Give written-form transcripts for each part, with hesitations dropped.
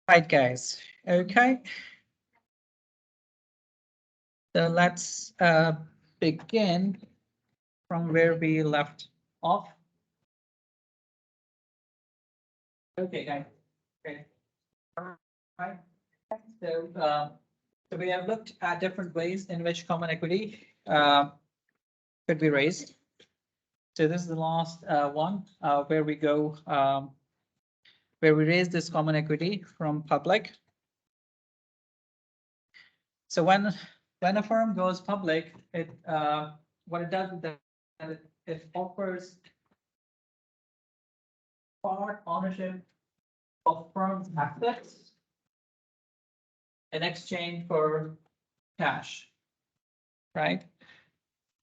Right, guys. Okay. So let's begin from where we left off. Okay, guys. Okay. All right. So we have looked at different ways in which common equity could be raised. So this is the last one where we go where we raise this common equity from public. So when a firm goes public, it what it does is that it offers part ownership of firm's assets in exchange for cash, right?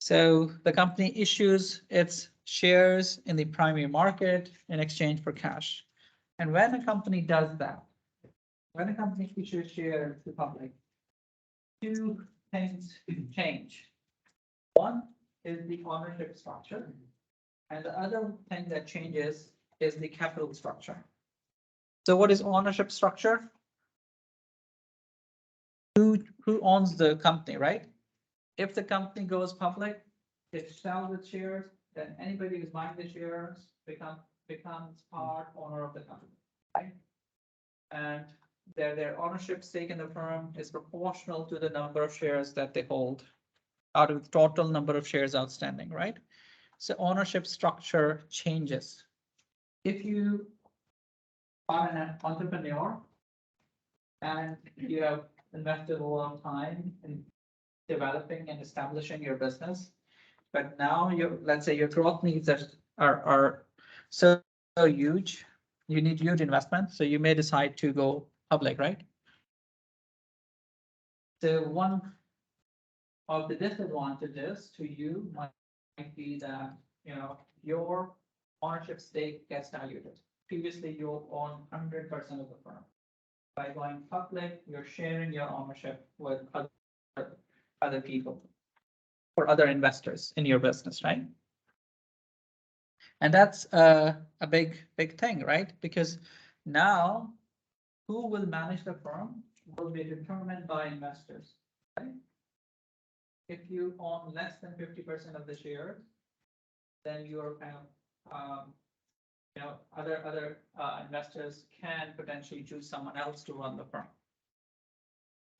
So the company issues its shares in the primary market in exchange for cash. And when a company does that, when a company issues shares to the public, two things change. One is the ownership structure, and the other thing that changes is the capital structure. So what is ownership structure? Who owns the company, right? If the company goes public, it sells its shares, then anybody who's buying the shares becomes part owner of the company, right? And their ownership stake in the firm is proportional to the number of shares that they hold out of the total number of shares outstanding, right? So ownership structure changes. If you are an entrepreneur and you have invested a lot of time in developing and establishing your business, but now let's say your growth needs are so huge, you need huge investment, so you may decide to go public, right? So one of the disadvantages to you might be that your ownership stake gets diluted. Previously, you own 100% of the firm. By going public, you're sharing your ownership with other people or other investors in your business, right? And that's a big thing, right? Because now who will manage the firm will be determined by investors, right? If you own less than 50% of the shares, then you're kind of other investors can potentially choose someone else to run the firm.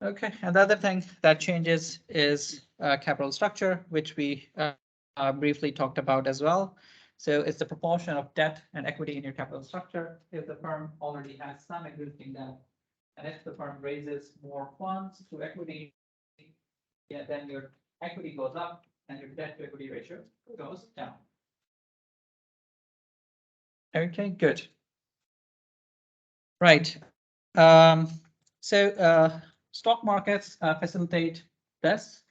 Okay, and the other thing that changes is capital structure, which we briefly talked about as well. So it's the proportion of debt and equity in your capital structure. If the firm already has some existing debt, and if the firm raises more funds to equity, yeah, then your equity goes up and your debt to equity ratio goes down. Okay, good. Right. So stock markets facilitate this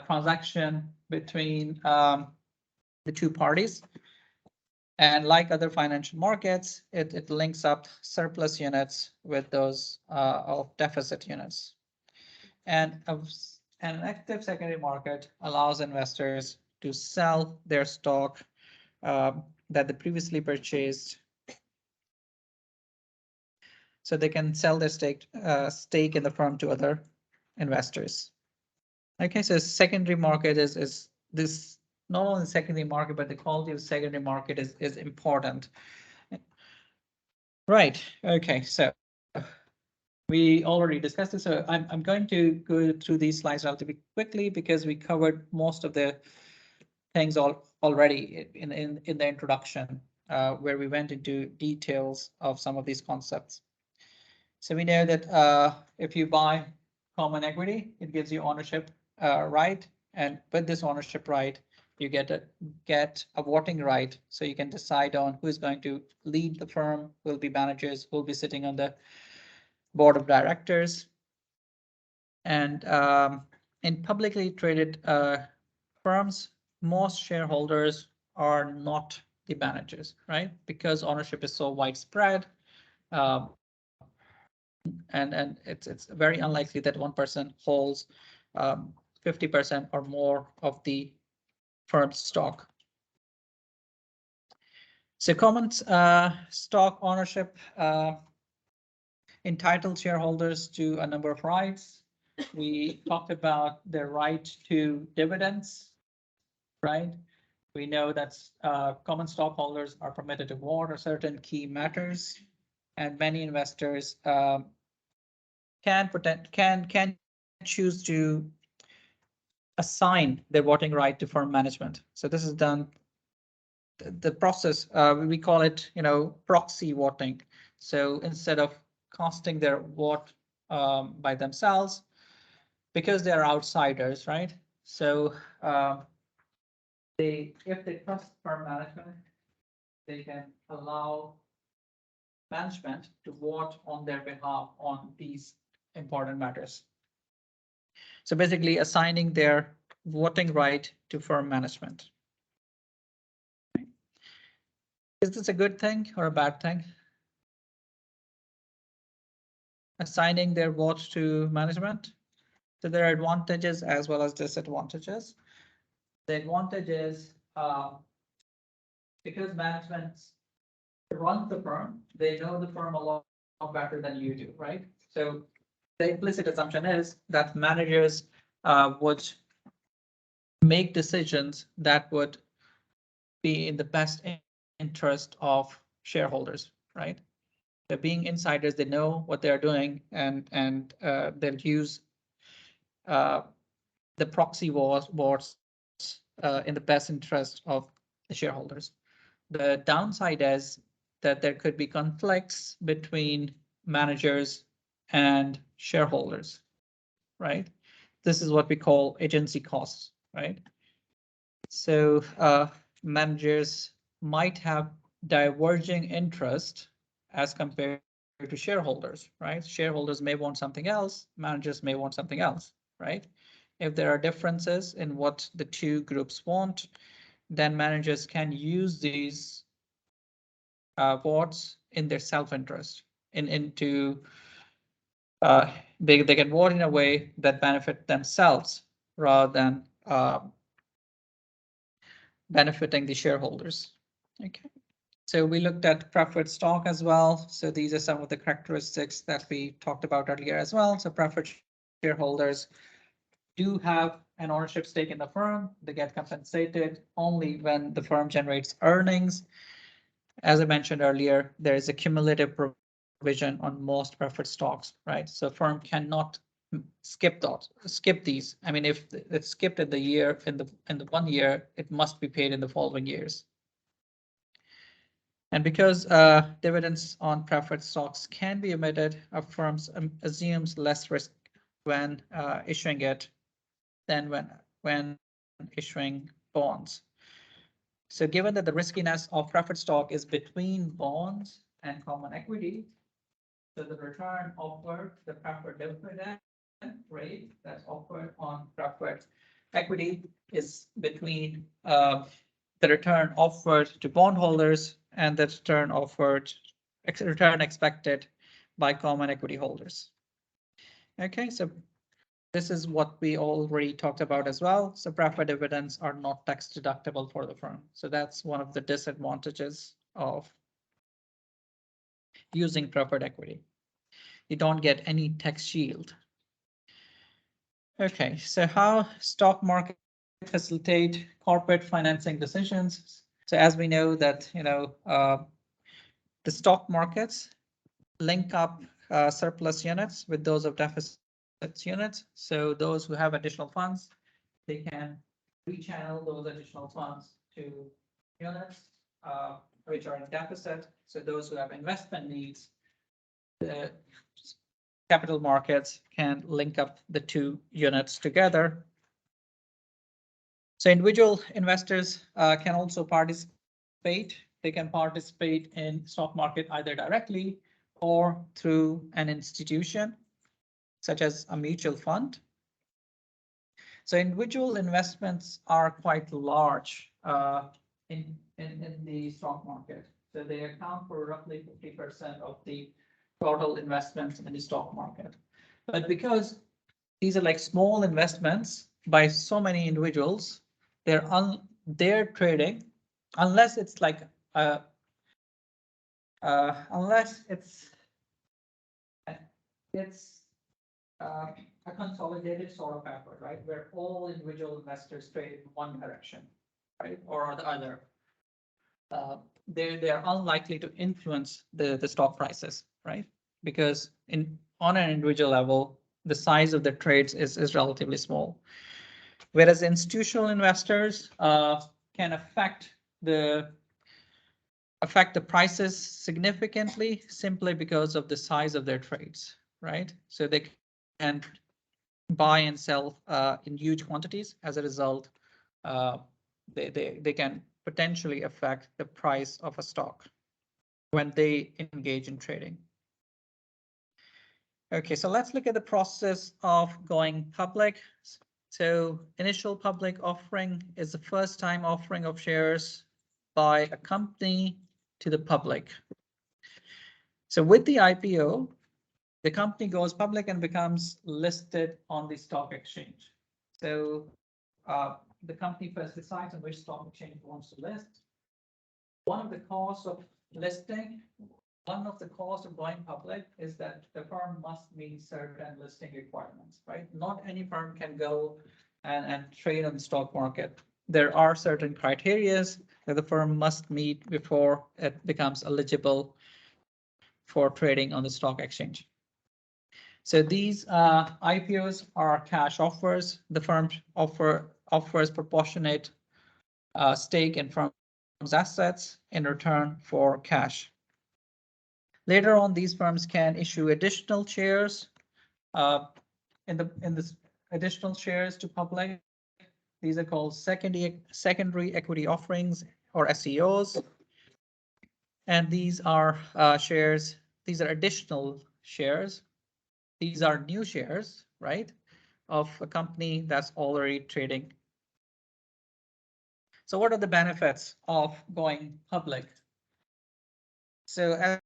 transaction between the two parties. And like other financial markets, it links up surplus units with those of deficit units. And an active secondary market allows investors to sell their stock that they previously purchased, so they can sell their stake in the firm to other investors. Okay, so secondary market is this, not only secondary market, but the quality of secondary market is important. Right. Okay, so we already discussed this. So I'm going to go through these slides relatively quickly because we covered most of the things already in the introduction, where we went into details of some of these concepts. So we know that if you buy common equity, it gives you ownership right, and with this ownership right, you get a voting right, so you can decide on who is going to lead the firm, who will be managers, who will be sitting on the board of directors. And in publicly traded firms, most shareholders are not the managers, right? Because ownership is so widespread. And it's very unlikely that one person holds 50% or more of the firm's stock. So common stock ownership entitled shareholders to a number of rights. We talked about their right to dividends, right? We know that common stockholders are permitted to vote on certain key matters, and many investors can choose to assign their voting right to firm management. So this is done. The process we call it, proxy voting. So instead of casting their vote by themselves, because they are outsiders, right? So if they trust firm management, they can allow management to vote on their behalf on these important matters. So basically assigning their voting right to firm management. Is this a good thing or a bad thing? Assigning their vote to management. So there are advantages as well as disadvantages. The advantage is because management runs the firm, they know the firm a lot better than you do, right? So the implicit assumption is that managers would make decisions that would be in the best interest of shareholders, right? They're being insiders, they know what they're doing, and they'll use the proxy votes in the best interest of the shareholders. The downside is that there could be conflicts between managers and shareholders, right? This is what we call agency costs, right? So managers might have diverging interest as compared to shareholders, right? Shareholders may want something else, managers may want something else, right? If there are differences in what the two groups want, then managers can use these votes in their self-interest, into they can vote in a way that benefit themselves rather than benefiting the shareholders. Okay. So we looked at preferred stock as well. So these are some of the characteristics that we talked about earlier as well. So preferred shareholders do have an ownership stake in the firm. They get compensated only when the firm generates earnings. As I mentioned earlier, there is a cumulative provision on most preferred stocks, right? So firm cannot skip these. I mean, if it's skipped in the year, in the 1 year, it must be paid in the following years. And because dividends on preferred stocks can be omitted, a firm assumes less risk when issuing it than when issuing bonds. So given that the riskiness of preferred stock is between bonds and common equity, so the return offered, the preferred dividend rate that's offered on preferred equity is between the return offered to bondholders and the return expected by common equity holders. Okay, so this is what we already talked about as well. So preferred dividends are not tax deductible for the firm. So that's one of the disadvantages of using preferred equity. You don't get any tax shield. Okay, so how stock market facilitate corporate financing decisions. So as we know that, the stock markets link up surplus units with those of deficit units. So those who have additional funds, they can rechannel those additional funds to units which are in deficit. So those who have investment needs, the capital markets can link up the two units together. So individual investors can also participate. They can participate in stock market either directly or through an institution, such as a mutual fund. So individual investments are quite large in the stock market. So they account for roughly 50% of the total investments in the stock market. But because these are like small investments by so many individuals, they're trading, unless it's like unless it's And it's a consolidated sort of effort, right? Where all individual investors trade in one direction, right, or the other. They are unlikely to influence the stock prices, right? Because on an individual level, the size of the trades is relatively small. Whereas institutional investors can the affect the prices significantly simply because of the size of their trades, right? So they can buy and sell in huge quantities. As a result, uh, they can potentially affect the price of a stock when they engage in trading. Okay, so let's look at the process of going public. So initial public offering is the first time offering of shares by a company to the public. So with the IPO, the company goes public and becomes listed on the stock exchange. So the company first decides on which stock exchange it wants to list. One of the costs of listing, one of the costs of going public is that the firm must meet certain listing requirements, right? Not any firm can go and trade on the stock market. There are certain criteria that the firm must meet before it becomes eligible for trading on the stock exchange. So these IPOs are cash offers. The firm offers proportionate stake in firm's assets in return for cash. Later on, these firms can issue additional shares in this additional shares to public. These are called secondary equity offerings, or SEOs. And these are shares. These are additional shares. These are new shares, right, of a company that's already trading. So what are the benefits of going public? So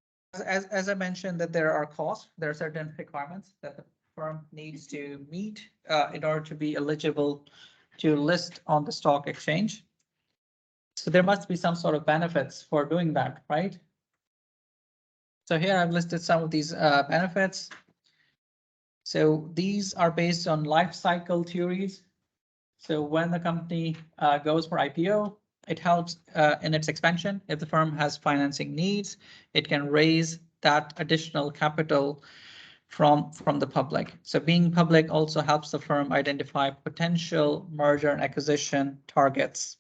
as I mentioned, that there are costs, there are certain requirements that the firm needs to meet in order to be eligible to list on the stock exchange. So there must be some sort of benefits for doing that, right? So here I've listed some of these benefits. So these are based on life cycle theories. So when the company goes for IPO, it helps in its expansion. If the firm has financing needs, it can raise that additional capital from the public. So being public also helps the firm identify potential merger and acquisition targets.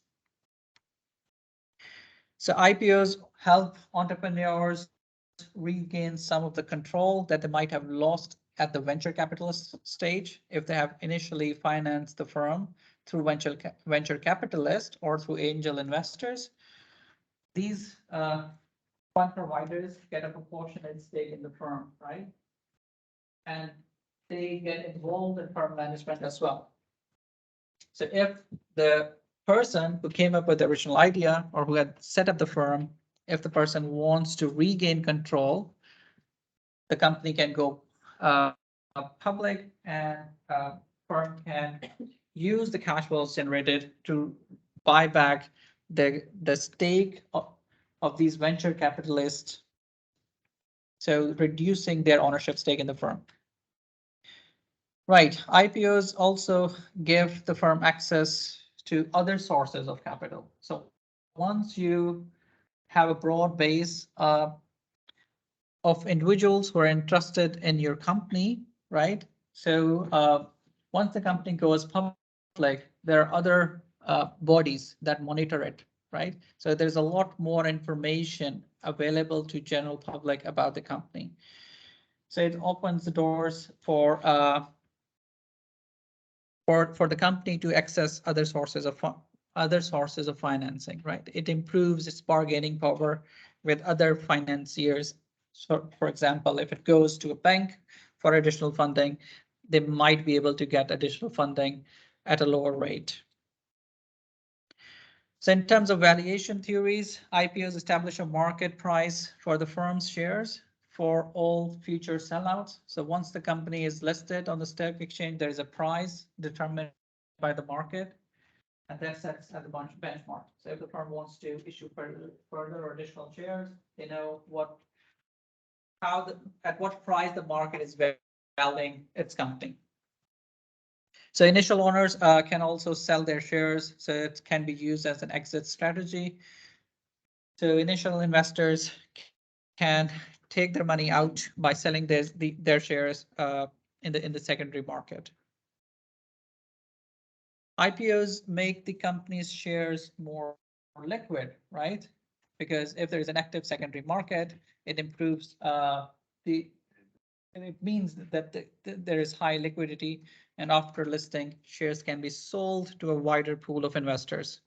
So IPOs help entrepreneurs regain some of the control that they might have lost at the venture capitalist stage if they have initially financed the firm through venture capitalist or through angel investors. These fund providers get a proportionate stake in the firm, right? And they get involved in firm management as well. So if the person who came up with the original idea or who had set up the firm, if the person wants to regain control, the company can go public, and firm can use the cash flows generated to buy back the stake of these venture capitalists, so reducing their ownership stake in the firm. Right, IPOs also give the firm access to other sources of capital. So once you have a broad base of individuals who are interested in your company, right? So once the company goes public, there are other bodies that monitor it, right? So there's a lot more information available to general public about the company. So it opens the doors for the company to access other sources of financing, right? It improves its bargaining power with other financiers. So, for example, if it goes to a bank for additional funding, they might be able to get additional funding at a lower rate. So in terms of valuation theories, IPOs establish a market price for the firm's shares for all future sellouts. So once the company is listed on the stock exchange, there is a price determined by the market, and that sets as a benchmark. So if the firm wants to issue further or additional shares, they know what at what price the market is valuing its company. So initial owners can also sell their shares, so it can be used as an exit strategy. So initial investors can take their money out by selling their shares in the secondary market. IPOs make the company's shares more liquid, right? Because if there is an active secondary market, it improves it means that there is high liquidity, and after listing, shares can be sold to a wider pool of investors,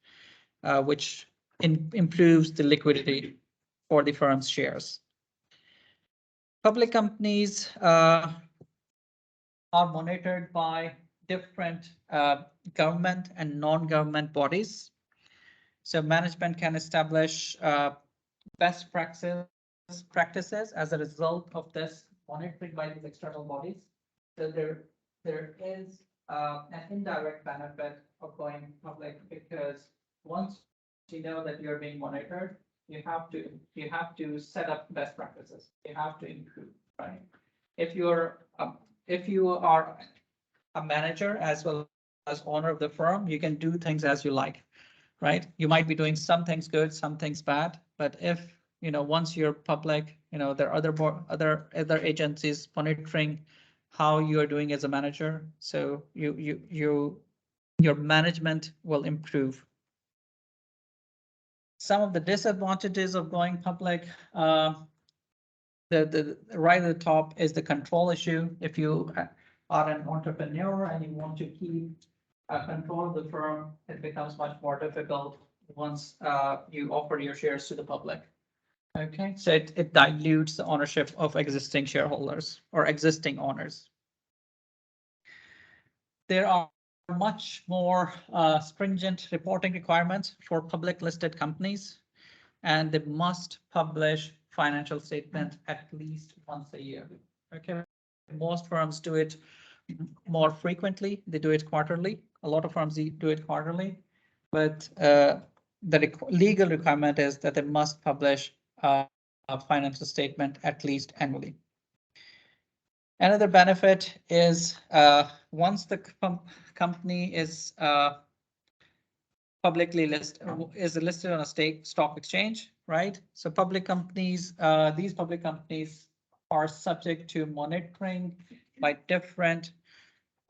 which improves the liquidity for the firm's shares. Public companies are monitored by different government and non-government bodies. So management can establish best practices as a result of this monitoring by these external bodies. So there is an indirect benefit of going public, because once you know that you're being monitored, you have to set up best practices. You have to improve, right? If you are a manager as well as owner of the firm, you can do things as you like, right? You might be doing some things good, some things bad, but if once you're public, there are other agencies monitoring how you are doing as a manager, so your management will improve. Some of the disadvantages of going public, the right at the top is the control issue. If you are an entrepreneur and you want to keep control of the firm, it becomes much more difficult once you offer your shares to the public. Okay, so it dilutes the ownership of existing shareholders or existing owners. There are much more stringent reporting requirements for public listed companies, and they must publish financial statement at least once a year. Okay, most firms do it more frequently. They do it quarterly. A lot of firms do it quarterly, but the legal requirement is that they must publish a financial statement at least annually. Another benefit is once the company is publicly listed on a stock exchange, right? So public companies, these public companies are subject to monitoring by different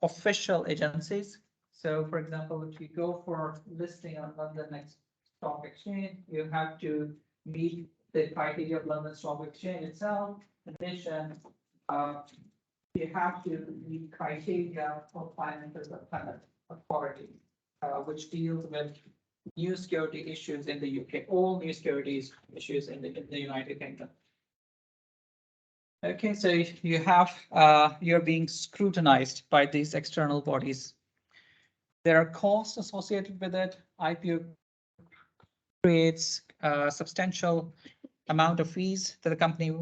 official agencies. So for example, if you go for listing on London Stock Exchange, you have to meet the criteria of London Stock Exchange itself. In addition, you have to meet criteria for Financial Authority, which deals with new security issues in the UK, all new securities issues in the United Kingdom. Okay, so you have you're being scrutinized by these external bodies. There are costs associated with it. IPO creates a substantial amount of fees that the company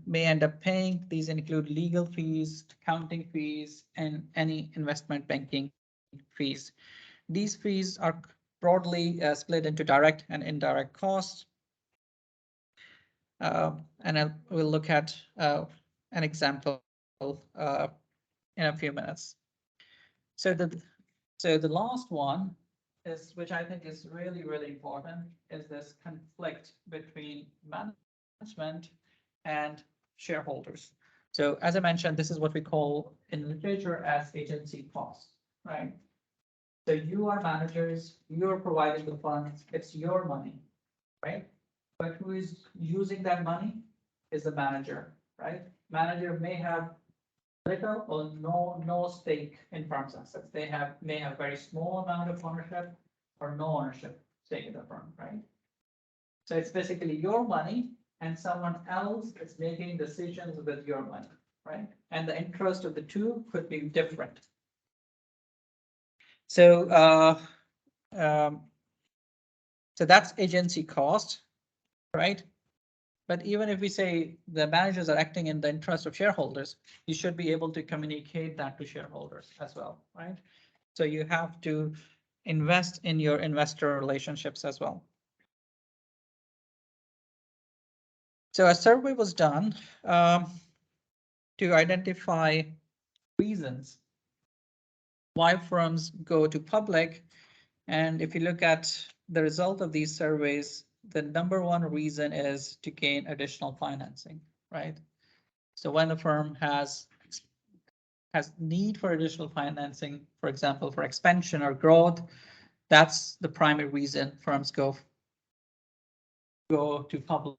may end up paying. These include legal fees, accounting fees, and any investment banking fees. These fees are broadly split into direct and indirect costs. And we'll look at an example in a few minutes. So the last one is, which I think is really, really important, is this conflict between management and shareholders. So as I mentioned, this is what we call in literature as agency costs, right? So you are managers, you're providing the funds, it's your money, right? But who is using that money is the manager, right? Manager may have little or no stake in firm's assets. They may have very small amount of ownership or no ownership stake in the firm, right? So it's basically your money and someone else is making decisions with your money, right? And the interest of the two could be different. So so that's agency cost, right? But even if we say the managers are acting in the interest of shareholders, you should be able to communicate that to shareholders as well, right? So you have to invest in your investor relationships as well. So a survey was done to identify reasons why firms go to public. And if you look at the result of these surveys, the number one reason is to gain additional financing, right? So when a firm has need for additional financing, for example, for expansion or growth, that's the primary reason firms go to public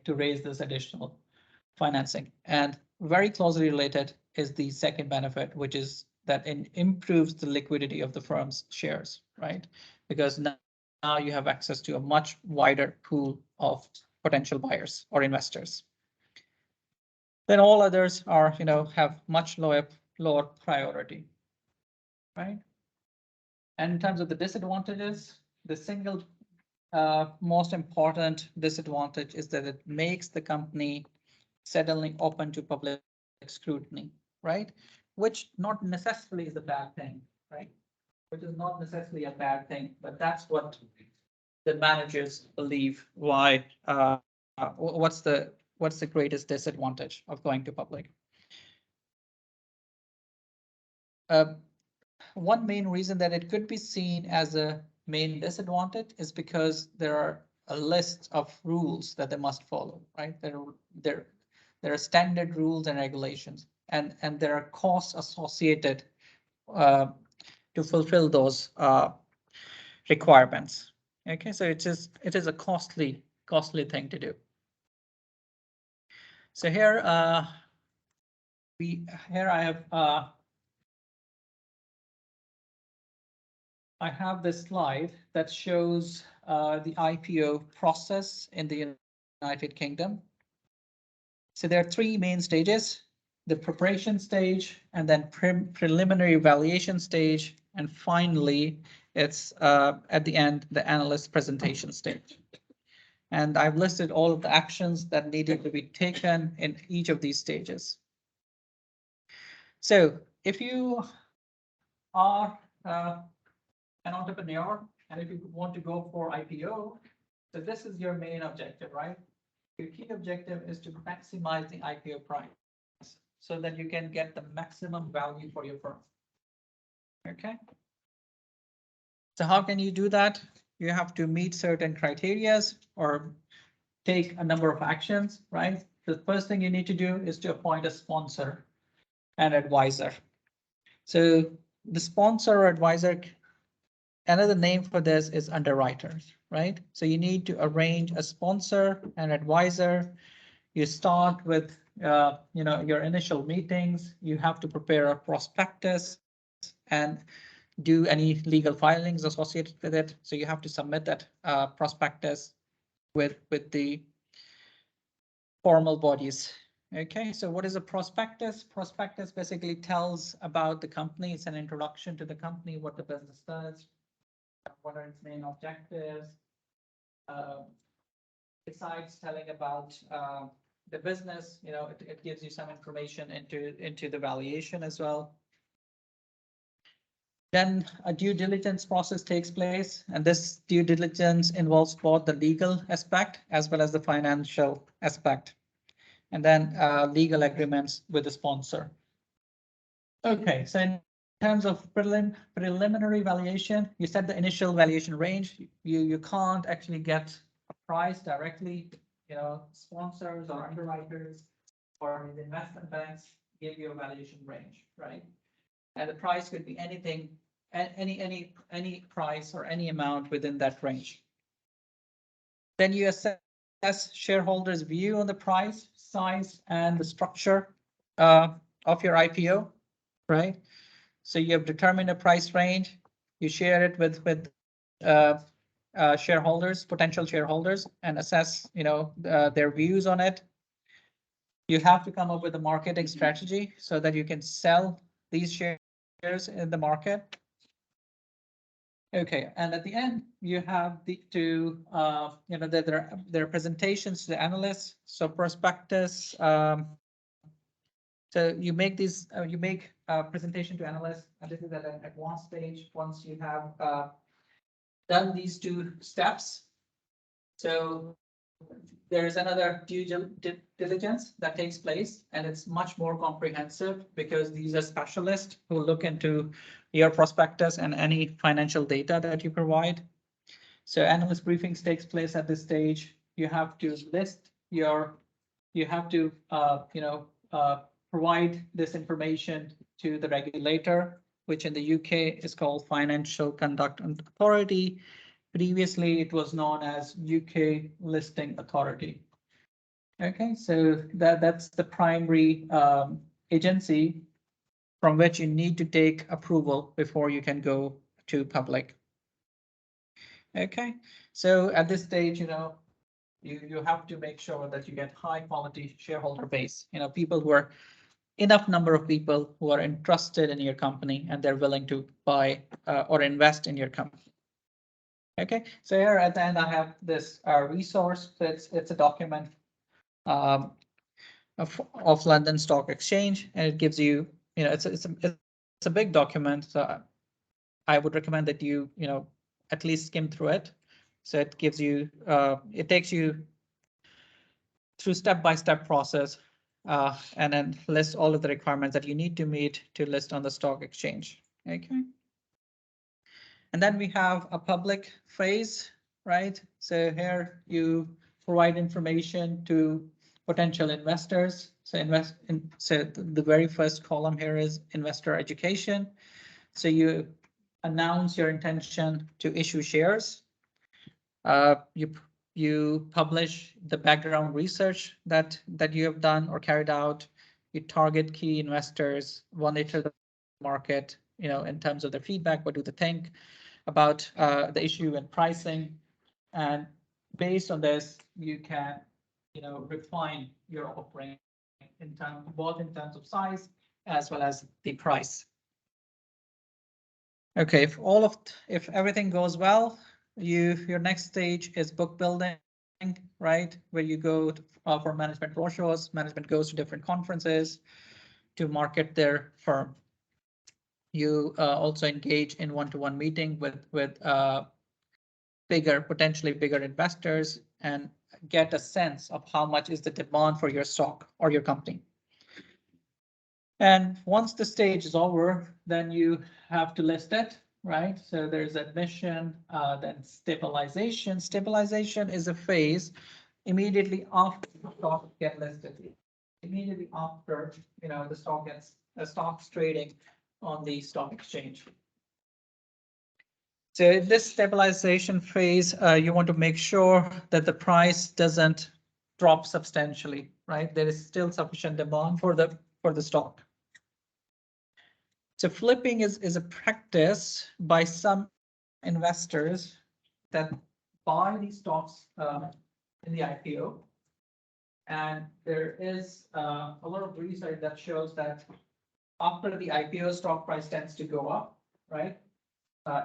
to raise this additional financing. And very closely related is the second benefit, which is that it improves the liquidity of the firm's shares, right? Because now you have access to a much wider pool of potential buyers or investors. Then all others are, have much lower priority, right? And in terms of the disadvantages, the single most important disadvantage is that it makes the company suddenly open to public scrutiny, right? Which not necessarily is a bad thing, right? Which is not necessarily a bad thing, but that's what the managers believe. Why? What's the greatest disadvantage of going to public? One main reason that it could be seen as a main disadvantage is because there are a list of rules that they must follow, right? There are standard rules and regulations, and there are costs associated to fulfill those requirements. Okay, so it is a costly thing to do. So here I have this slide that shows the IPO process in the United Kingdom. So there are three main stages: the preparation stage, and then preliminary valuation stage, and finally, it's at the end, the analyst presentation stage. And I've listed all of the actions that needed to be taken in each of these stages. So if you are an entrepreneur, and if you want to go for IPO, so this is your main objective, right? Your key objective is to maximize the IPO price so that you can get the maximum value for your firm. Okay. So how can you do that? You have to meet certain criteria or take a number of actions, right? The first thing you need to do is to appoint a sponsor and advisor. So the sponsor or advisor, another name for this is underwriters, right? So you need to arrange a sponsor and advisor. You start with your initial meetings. You have to prepare a prospectus and do any legal filings associated with it. So you have to submit that prospectus with the formal bodies. Okay, so what is a prospectus? Prospectus basically tells about the company. It's an introduction to the company, what the business does, what are its main objectives. Besides telling about the business, it gives you some information into the valuation as well. Then a due diligence process takes place, and this due diligence involves both the legal aspect as well as the financial aspect, and then legal agreements with the sponsor. Okay, so in terms of preliminary valuation, you set the initial valuation range. You can't actually get a price directly. Sponsors or underwriters or the investment banks give you a valuation range, right? And the price could be anything, any price or any amount within that range. Then you assess shareholders' view on the price, size, and the structure of your IPO, right? So you have determined a price range. You share it with shareholders, potential shareholders, and assess their views on it. You have to come up with a marketing strategy so that you can sell these shares in the market. Okay, and at the end, you have there are presentations to the analysts. So prospectus. So you make a presentation to analysts, and this is at an advanced stage. Once you have done these two steps, so there is another due diligence that takes place, and it's much more comprehensive because these are specialists who look into your prospectus and any financial data that you provide. So analyst briefings takes place at this stage. You have to list your, you have to, provide this information to the regulator, which in the UK is called Financial Conduct Authority. Previously, it was known as UK Listing Authority. Okay, so that's the primary agency from which you need to take approval before you can go to public. Okay, so at this stage, you have to make sure that you get high quality shareholder base, people who are enough number of people who are interested in your company and they're willing to buy or invest in your company. Okay, so here at the end, I have this resource. It's a document of London Stock Exchange, and it gives you, it's a big document. So I would recommend that you at least skim through it. So it gives you, it takes you through step-by-step process and then lists all of the requirements that you need to meet to list on the stock exchange. Okay. And then we have a public phase, right? So here you provide information to potential investors. So the very first column here is investor education. So you announce your intention to issue shares. You publish the background research that you have done or carried out. You target key investors, monitor the market, in terms of their feedback. What do they think about the issue and pricing? And based on this, you can, refine your offering both in terms of size as well as the price. Okay, if everything goes well, your next stage is book building, right? Where you go for management roadshows. Management goes to different conferences to market their firm. You also engage in one-to-one meeting with potentially bigger investors and get a sense of how much is the demand for your stock or your company. And once the stage is over, then you have to list it, right? So there's admission, then stabilization. Stabilization is a phase immediately after the stock gets listed. Immediately after, the stock's trading on the stock exchange. So in this stabilization phase, you want to make sure that the price doesn't drop substantially, right? There is still sufficient demand for the stock. So flipping is a practice by some investors that buy these stocks in the IPO. And there is a lot of research that shows that after the IPO, stock price tends to go up, right,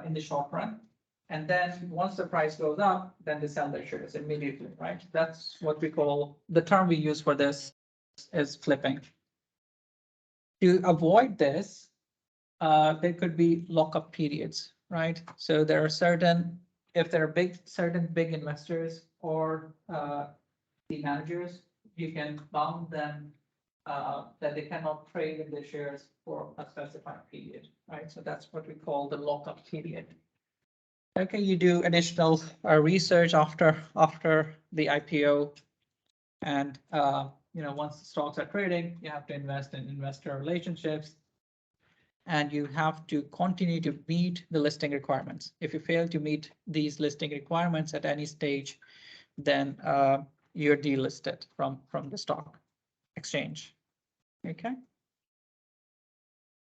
in the short run. And then once the price goes up, then they sell their shares immediately, right? That's what we call, the term we use for this is flipping. To avoid this, there could be lockup periods, right? So there are if there are certain big investors or the managers, you can bound them that they cannot trade in their shares for a specified period, right? So that's what we call the lockup period. Okay, you do additional research after the IPO, and once the stocks are trading, you have to invest in investor relationships, and you have to continue to meet the listing requirements. If you fail to meet these listing requirements at any stage, then you're delisted from the stock exchange. Okay.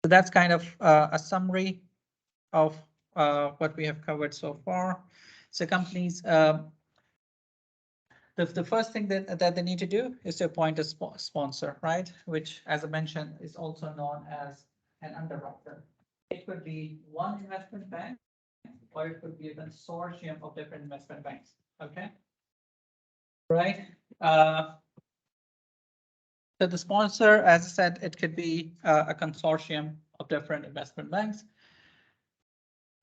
So that's kind of a summary of what we have covered so far. So companies, the first thing that they need to do is to appoint a sponsor, right? Which, as I mentioned, is also known as an underwriter. It could be one investment bank, or it could be a consortium of different investment banks. Okay. Right. So the sponsor, as I said, it could be a consortium of different investment banks.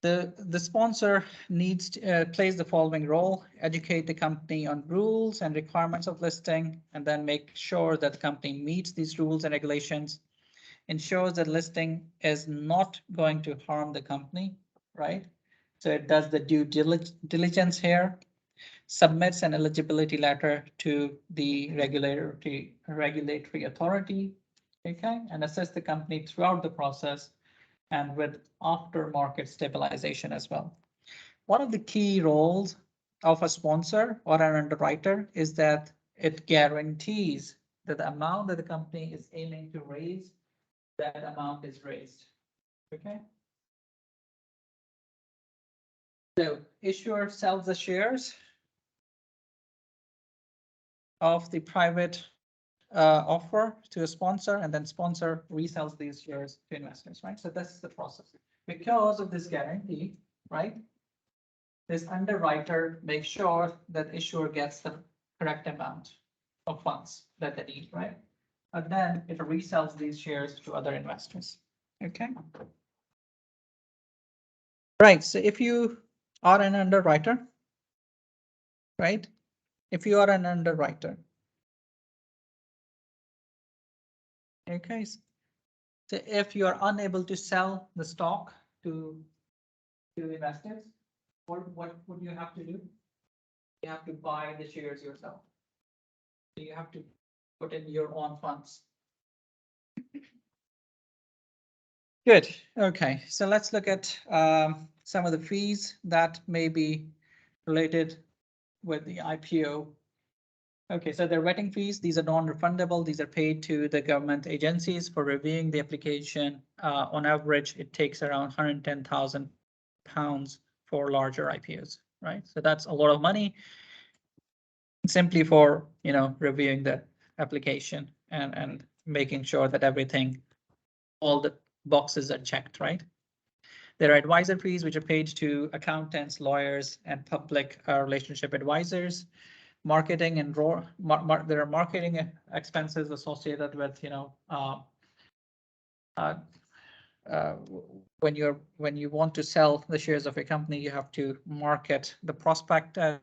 The sponsor needs to plays the following role: educate the company on rules and requirements of listing, and then make sure that the company meets these rules and regulations, ensures that listing is not going to harm the company, right? So it does the due diligence here, submits an eligibility letter to the regulatory authority, okay, and assess the company throughout the process and with aftermarket stabilization as well. One of the key roles of a sponsor or an underwriter is that it guarantees that the amount that the company is aiming to raise, that amount is raised. Okay. So issuer sells the shares of the private offer to a sponsor, and then sponsor resells these shares to investors, right? So that's the process. Because of this guarantee, right? This underwriter makes sure that issuer gets the correct amount of funds that they need, right? And then it resells these shares to other investors. Okay. Right. So if you are an underwriter, right? If you are an underwriter, okay. So if you are unable to sell the stock to investors, what would you have to do? You have to buy the shares yourself. So you have to put in your own funds. Good. Okay, so let's look at some of the fees that may be related with the IPO. Okay, so they're vetting fees. These are non-refundable. These are paid to the government agencies for reviewing the application. On average, it takes around £110,000 for larger IPOs, right? So that's a lot of money simply for, reviewing the application and making sure that everything, all the boxes are checked, right? There are advisor fees, which are paid to accountants, lawyers, and public relationship advisors. Marketing and there are marketing expenses associated with, when you want to sell the shares of a company, you have to market the prospectus.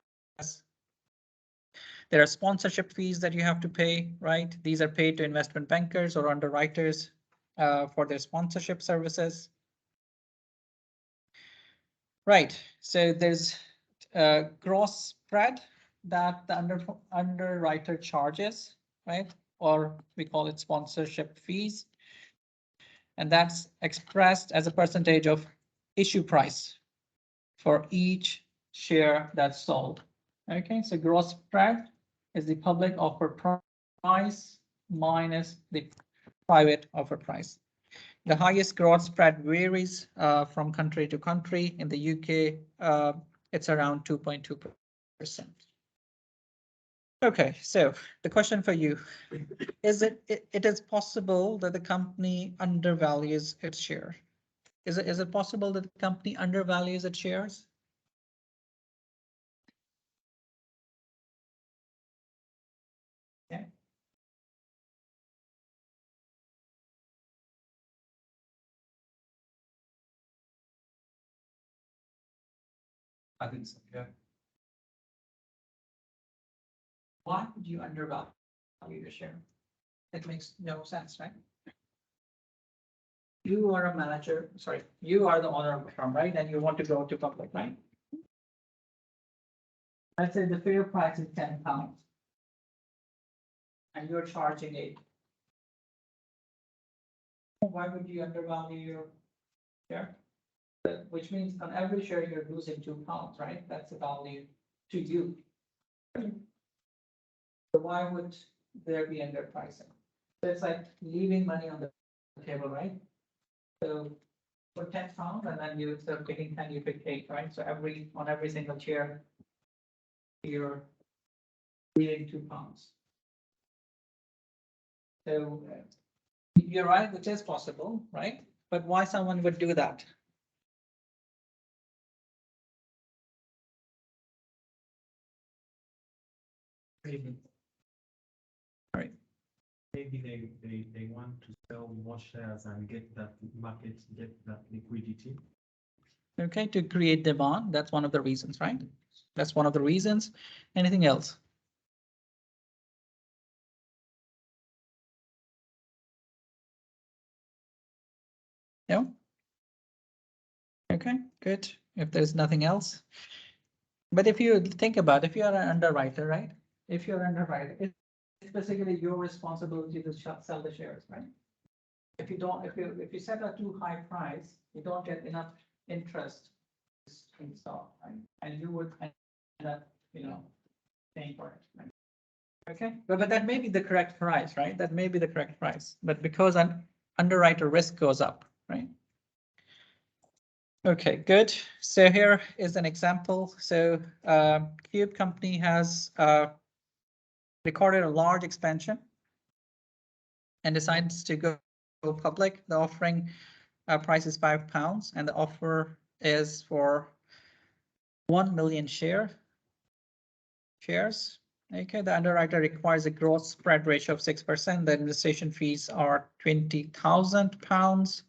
There are sponsorship fees that you have to pay, right? These are paid to investment bankers or underwriters for their sponsorship services. Right, so there's a gross spread that the underwriter charges, right? Or we call it sponsorship fees. And that's expressed as a percentage of issue price for each share that's sold. Okay, so gross spread is the public offer price minus the private offer price. The highest gross spread varies from country to country. In the UK, it's around 2.2%. Okay, so the question for you is: it is possible that the company undervalues its share? Is it possible that the company undervalues its shares? Yeah. I think so. Yeah. Why would you undervalue your share? It makes no sense, right? You are a manager, sorry, you are the owner of the firm, right? And you want to go to public, right? Let's say the fair price is £10 and you're charging 8. Why would you undervalue your share? Which means on every share you're losing £2, right? That's the value to you. So why would there be underpricing? So it's like leaving money on the table, right? So for £10 and then you, instead of taking 10, you pick 8, right? So on every single share, you're leaving £2. So you're right, which is possible, right? But why someone would do that? Maybe, Right. maybe they want to sell more shares and get that liquidity. Okay, to create demand. That's one of the reasons, right? That's one of the reasons. Anything else? No? Okay, good. If there's nothing else. But if you think about, if you're an underwriter, right? If you're an underwriter, it's basically your responsibility to sell the shares, right? If you don't, if you set a too high price, you don't get enough interest in stock, right? And you would end up, paying for it, right? Okay, but that may be the correct price, right? That may be the correct price, but because an underwriter risk goes up, right? Okay, good. So here is an example. So Cube company has recorded a large expansion and decides to go public. The offering price is £5, and the offer is for 1 million shares. Okay, the underwriter requires a gross spread ratio of 6%. The administration fees are £20,000.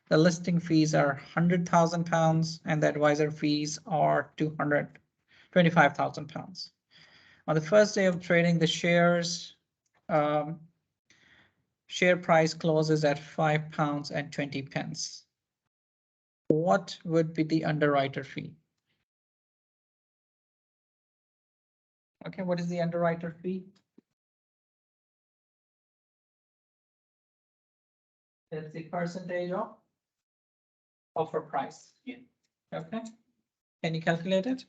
The listing fees are £100,000, and the advisor fees are £225,000. On the first day of trading, the share price closes at £5.20. What would be the underwriter fee? Okay, what is the underwriter fee? It's the percentage of offer price. Yeah. Okay. Can you calculate it?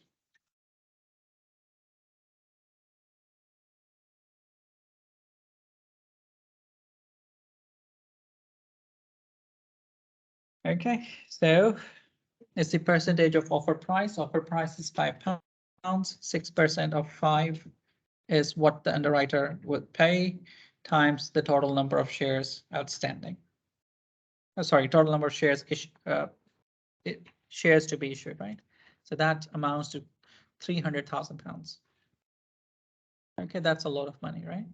Okay, so it's the percentage of offer price. Offer price is £5. 6% of 5 is what the underwriter would pay times the total number of shares outstanding. Oh, sorry, total number of shares shares to be issued, right? So that amounts to £300,000. Okay, that's a lot of money, right?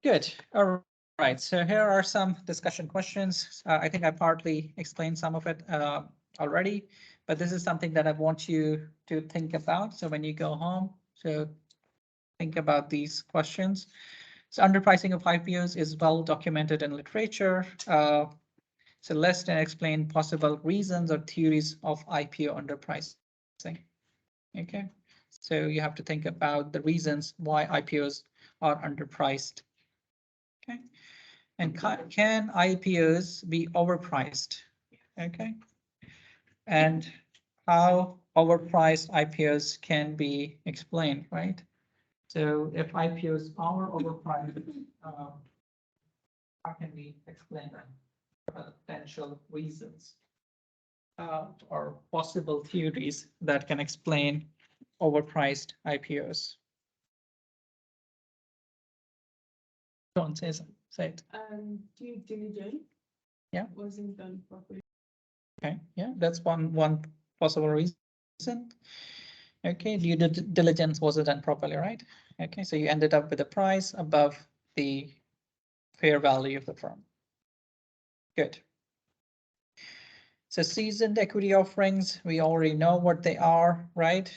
Good. All right. So here are some discussion questions. I think I partly explained some of it already, but this is something that I want you to think about. So when you go home, so think about these questions. So underpricing of IPOs is well documented in literature. So list and explain possible reasons or theories of IPO underpricing. Okay, so you have to think about the reasons why IPOs are underpriced. Okay, and can IPOs be overpriced? Okay, and how overpriced IPOs can be explained, right? So if IPOs are overpriced, how can we explain them? Potential reasons or possible theories that can explain overpriced IPOs. Don't say it. Due diligence. Yeah. Wasn't done properly. Okay, yeah, that's one possible reason. Okay, due diligence wasn't done properly, right? Okay, so you ended up with a price above the fair value of the firm. Good. So seasoned equity offerings, we already know what they are, right?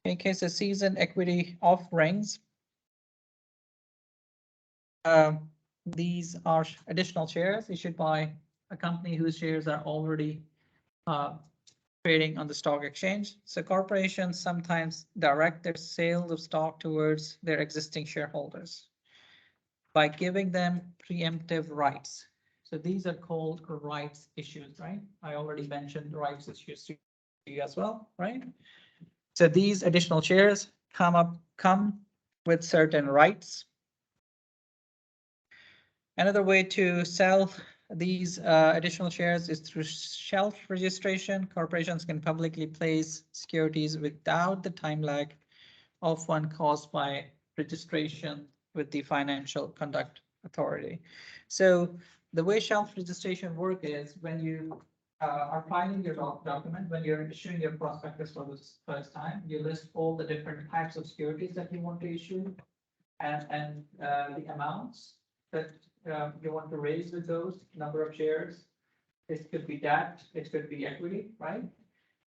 Okay, so seasoned equity offerings. These are additional shares issued by a company whose shares are already trading on the stock exchange. So corporations sometimes direct their sales of stock towards their existing shareholders by giving them preemptive rights. So these are called rights issues, right? I already mentioned rights issues to you as well, right? So these additional shares come with certain rights. Another way to sell these additional shares is through shelf registration. Corporations can publicly place securities without the time lag of one caused by registration with the Financial Conduct Authority. So the way shelf registration work is when you are filing your document, when you're issuing your prospectus for the first time, you list all the different types of securities that you want to issue and the amounts that you want to raise with those number of shares, it could be debt, it could be equity, right?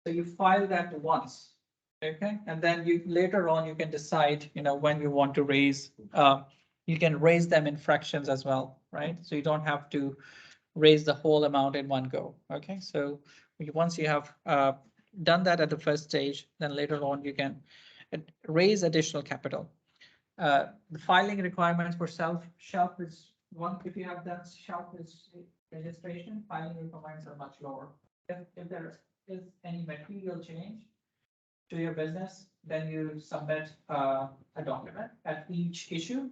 So you file that once, okay? And then you later on you can decide, when you want to raise. You can raise them in fractions as well, right? So you don't have to raise the whole amount in one go. Okay, so once you have done that at the first stage, then later on you can raise additional capital. The filing requirements for shelf is one. If you have done shelf registration, filing requirements are much lower. If there is any material change to your business, then you submit a document at each issue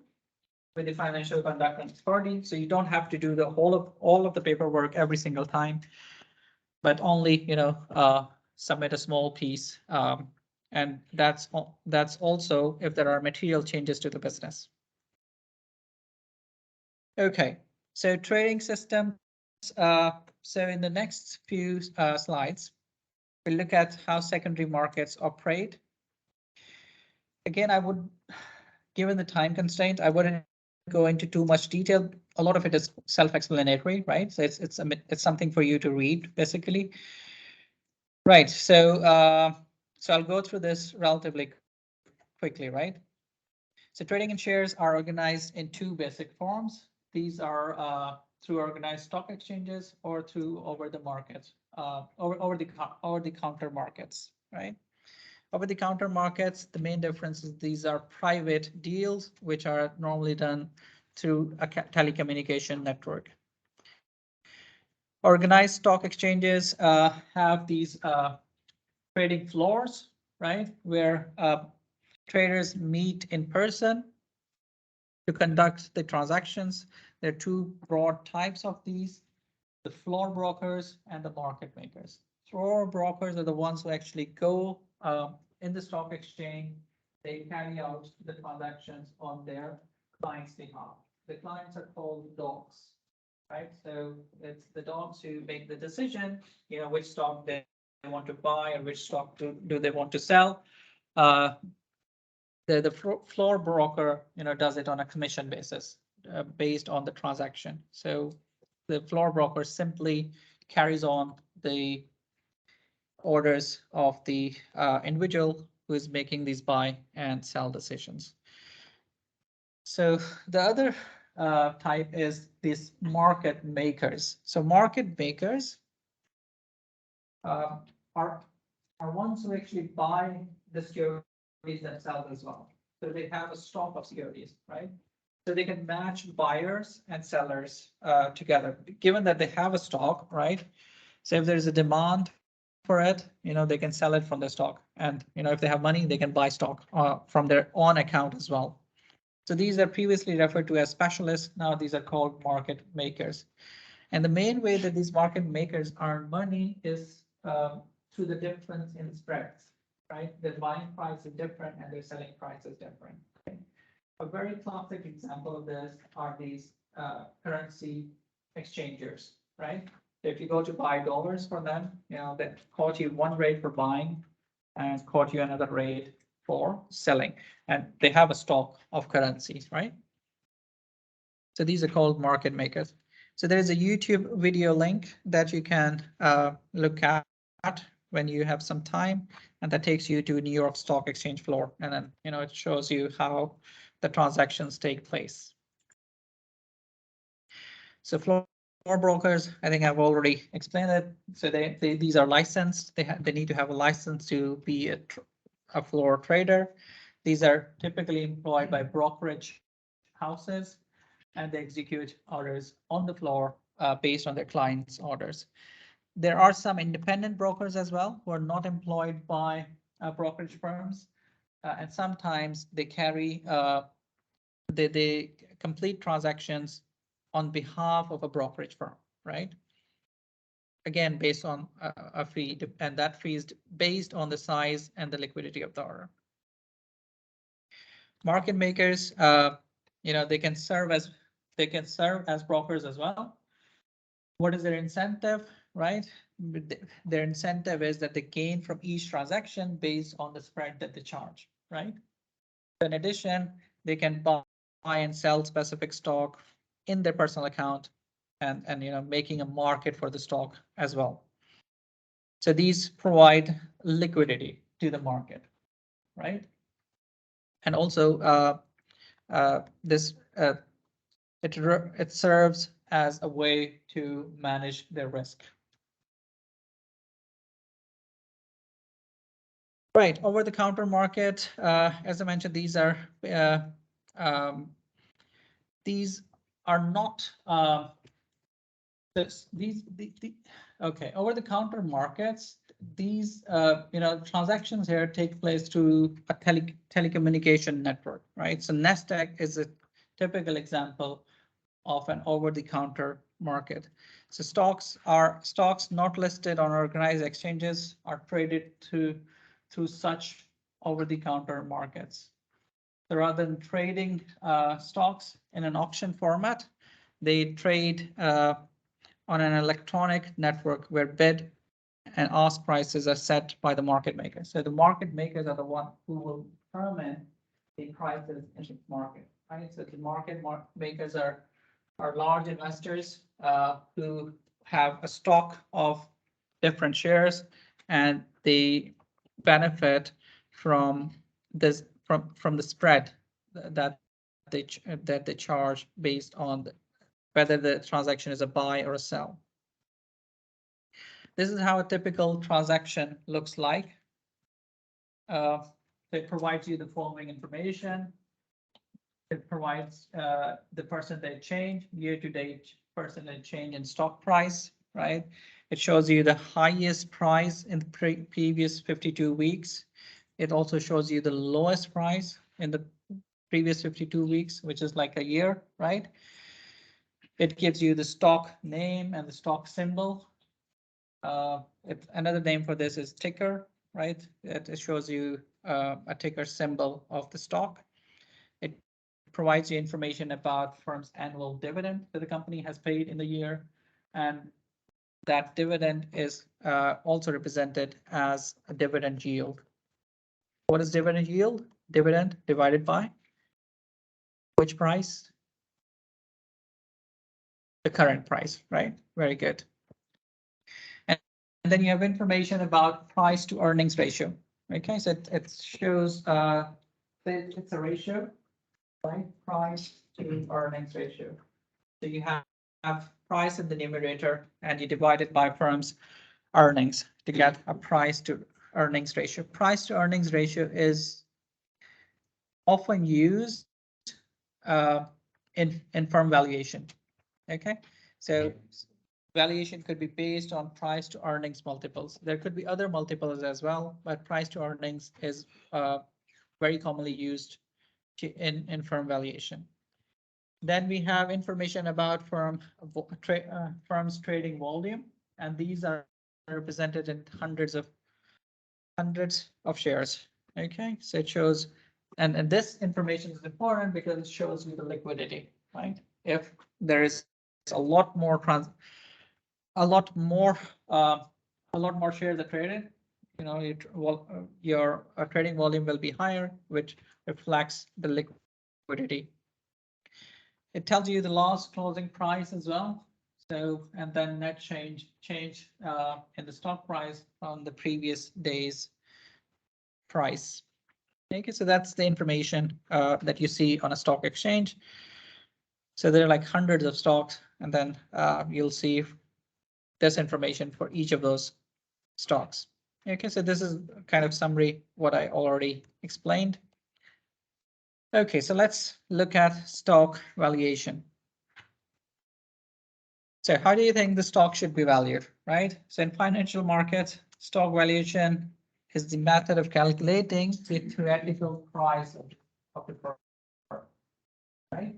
with the financial conduct authority. So you don't have to do the all of the paperwork every single time, but only, submit a small piece. And that's also if there are material changes to the business. Okay, so trading systems. So in the next few slides, we'll look at how secondary markets operate. Again, given the time constraint, I wouldn't go into too much detail. A lot of it is self-explanatory, right? So it's something for you to read, basically. Right. So I'll go through this relatively quickly, right? So trading in shares are organized in two basic forms. These are through organized stock exchanges or through over-the-market, over-the-counter markets, right? Over-the-counter markets, the main difference is these are private deals, which are normally done through a telecommunication network. Organized stock exchanges have these trading floors, right, where traders meet in person to conduct the transactions. There are two broad types of these: the floor brokers and the market makers. Floor brokers are the ones who actually go in the stock exchange. They carry out the transactions on their client's behalf. The clients are called dogs, right? So it's the dogs who make the decision, which stock they want to buy and which stock do they want to sell. The floor broker, does it on a commission basis based on the transaction. So the floor broker simply carries on the orders of the individual who is making these buy and sell decisions. So the other type is these market makers. So market makers are ones who actually buy the securities themselves as well. So they have a stock of securities, right? So they can match buyers and sellers together, given that they have a stock, right? So if there's a demand for it, they can sell it from their stock. And, if they have money, they can buy stock from their own account as well. So these are previously referred to as specialists. Now these are called market makers. And the main way that these market makers earn money is through the difference in spreads, right? Their buying price is different and their selling price is different. Okay? A very classic example of this are these currency exchangers, right? If you go to buy dollars for them, they quote you one rate for buying and quote you another rate for selling, and they have a stock of currencies, right? So these are called market makers. So there is a YouTube video link that you can look at when you have some time, and that takes you to New York Stock Exchange floor, and then it shows you how the transactions take place. So floor brokers, I think I've already explained it. So these are licensed. They need to have a license to be a floor trader. These are typically employed by brokerage houses, and they execute orders on the floor based on their clients' orders. There are some independent brokers as well who are not employed by brokerage firms, and sometimes they carry they complete transactions on behalf of a brokerage firm, right? Again, based on a fee, and that fee is based on the size and the liquidity of the order. Market makers, they can serve as brokers as well. What is their incentive, right? Their incentive is that they gain from each transaction based on the spread that they charge, right? In addition, they can buy and sell specific stock in their personal account and making a market for the stock as well. So these provide liquidity to the market, right? And also this it serves as a way to manage their risk. Right, over-the-counter market, as I mentioned, these are not okay, over-the-counter markets. These transactions here take place through a telecommunication network, right? So Nasdaq is a typical example of an over-the-counter market. So stocks not listed on organized exchanges are traded through such over-the-counter markets. So rather than trading stocks in an auction format, they trade on an electronic network where bid and ask prices are set by the market makers. So the market makers are the one who will determine the prices in the market, right? So the market makers are large investors who have a stock of different shares, and they benefit from this from the spread that they charge based on whether the transaction is a buy or a sell. This is how a typical transaction looks like. It provides you the following information. It provides the percentage change, year-to-date percentage change in stock price, right? It shows you the highest price in the previous 52 weeks. It also shows you the lowest price in the previous 52 weeks, which is like a year, right? It gives you the stock name and the stock symbol. Another name for this is ticker, right? It shows you a ticker symbol of the stock. It provides you information about firm's annual dividend that the company has paid in the year, and that dividend is also represented as a dividend yield. What is dividend yield? Dividend divided by which price? The current price, right? Very good. And then you have information about price to earnings ratio. Okay, so it shows it's a ratio, right? Price to earnings ratio. So you have price in the numerator and you divide it by firm's earnings to get a price to earnings ratio. Price to earnings ratio is often used in firm valuation. Okay, so valuation could be based on price to earnings multiples. There could be other multiples as well, but price to earnings is very commonly used in firm valuation. Then we have information about firm's trading volume, and these are represented in hundreds of shares. Okay, so it shows, and this information is important because it shows you the liquidity, right? If there is a lot more shares are traded, your trading volume will be higher, which reflects the liquidity. It tells you the last closing price as well. So, and then net change in the stock price on the previous day's price. Okay, so that's the information that you see on a stock exchange. So there are like hundreds of stocks, and then you'll see this information for each of those stocks. Okay, so this is kind of summary what I already explained. Okay, so let's look at stock valuation. So how do you think the stock should be valued, right? So in financial markets, stock valuation is the method of calculating the theoretical price of the firm, right?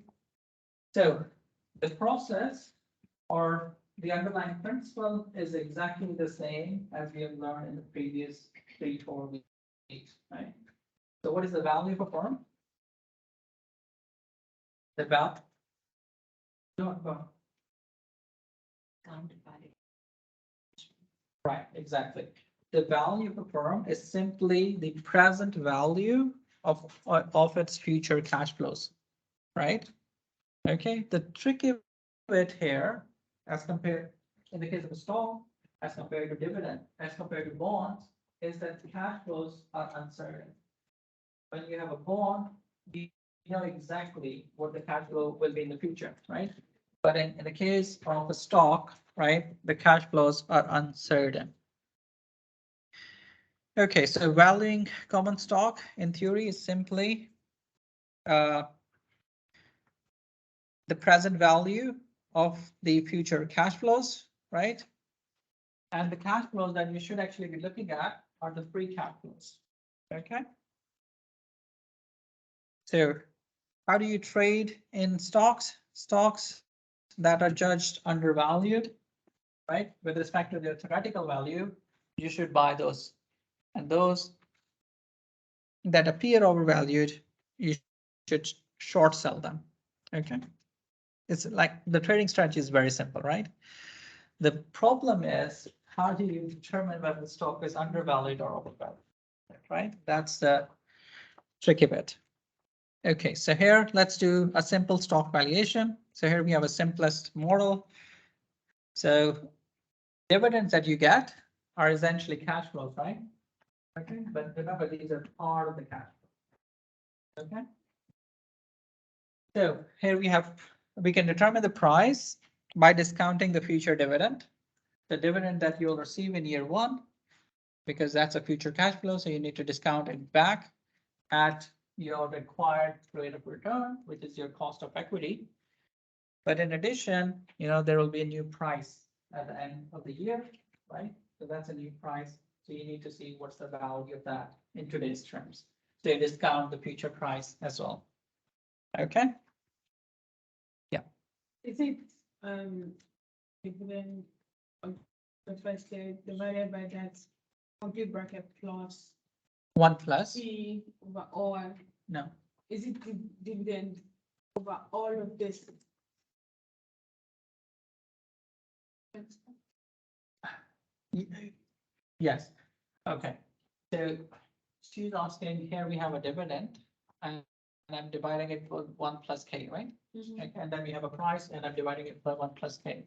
So the process or the underlying principle is exactly the same as we have learned in the previous 3-4 weeks, right? So what is the value of a firm? The value. Right, exactly. The value of a firm is simply the present value of its future cash flows, right? Okay, the tricky bit here as compared, in the case of a stock, as compared to dividend, as compared to bonds, is that the cash flows are uncertain. When you have a bond, you know exactly what the cash flow will be in the future, right? But in the case of a stock, right, the cash flows are uncertain. Okay, so valuing common stock in theory is simply the present value of the future cash flows, right? And the cash flows that you should actually be looking at are the free cash flows. Okay. So how do you trade in stocks? Stocks that are judged undervalued, right? With respect to their theoretical value, you should buy those. And those that appear overvalued, you should short sell them. Okay. It's like the trading strategy is very simple, right? The problem is, how do you determine whether the stock is undervalued or overvalued, right? That's the tricky bit. Okay, so here let's do a simple stock valuation. So here we have a simplest model. So dividends that you get are essentially cash flows, right? Okay, but remember these are part of the cash flow. Okay. So here we can determine the price by discounting the future dividend. The dividend that you'll receive in year one, because that's a future cash flow, so you need to discount it back at your required rate of return, which is your cost of equity. But in addition, there will be a new price at the end of the year, right? So that's a new price. So you need to see what's the value of that in today's terms. So you discount the future price as well. Okay. Yeah. Is it dividend the first divided by that complete bracket plus 1 plus? P over all? No. Is it dividend over all of this? Yes. Okay. So she's asking, here we have a dividend and I'm dividing it for 1 plus K, right? Okay, and then we have a price and I'm dividing it by 1 plus K.